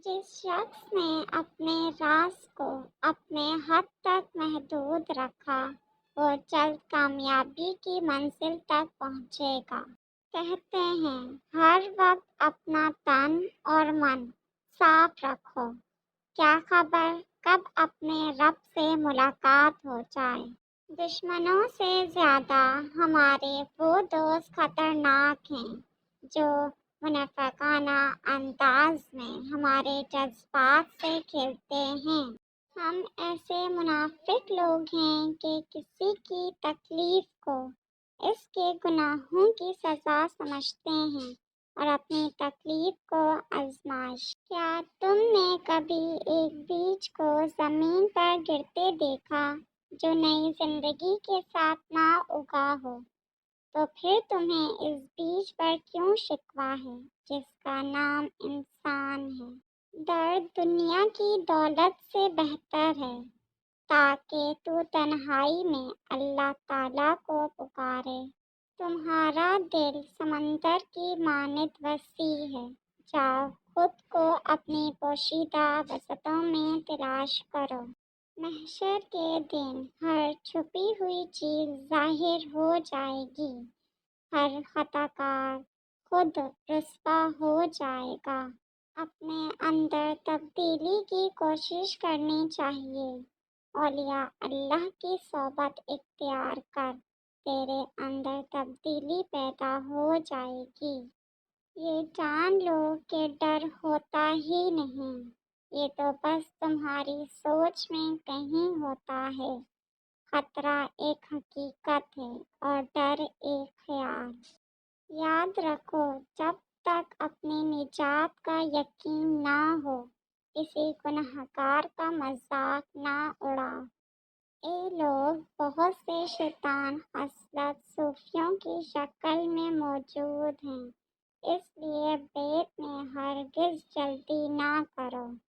جس شخص نے اپنے راز کو اپنے حد تک محدود رکھا وہ جلد کامیابی کی منزل تک پہنچے گا۔ کہتے ہیں ہر وقت اپنا تن اور من صاف رکھو، کیا خبر کب اپنے رب سے ملاقات ہو جائے۔ دشمنوں سے زیادہ ہمارے وہ دوست خطرناک ہیں جو منافقانہ انداز میں ہمارے جذبات سے کھیلتے ہیں۔ ہم ایسے منافق لوگ ہیں کہ کسی کی تکلیف کو اس کے گناہوں کی سزا سمجھتے ہیں اور اپنی تکلیف کو آزمائش۔ کیا تم نے کبھی ایک بیج کو زمین پر گرتے دیکھا جو نئی زندگی کے ساتھ نہ اگا ہو؟ تو پھر تمہیں اس بیج پر کیوں شکوہ ہے جس کا نام انسان ہے؟ درد دنیا کی دولت سے بہتر ہے تاکہ تو تنہائی میں اللہ تعالیٰ کو پکارے۔ تمہارا دل سمندر کی مانند وسیع ہے، جاؤ خود کو اپنی پوشیدہ وسعتوں میں تلاش کرو۔ محشر کے دن ہر چھپی ہوئی چیز ظاہر ہو جائے گی، ہر خطا کار خود رسوا ہو جائے گا۔ اپنے اندر تبدیلی کی کوشش کرنی چاہیے۔ اولیاء اللہ کی صحبت اختیار کر، تیرے اندر تبدیلی پیدا ہو جائے گی۔ یہ جان لو کہ ڈر ہوتا ہی نہیں، یہ تو بس تمہاری سوچ میں کہیں ہوتا ہے۔ خطرہ ایک حقیقت ہے اور ڈر ایک خیال۔ یاد رکھو جب تک اپنی نجات کا یقین نہ ہو کسی گنہگار کا مذاق نہ اڑاؤ۔ اے لوگ، بہت سے شیطان خصلت صوفیوں کی شکل میں موجود ہیں، اس لیے بیت میں ہرگز جلدی نہ کرو۔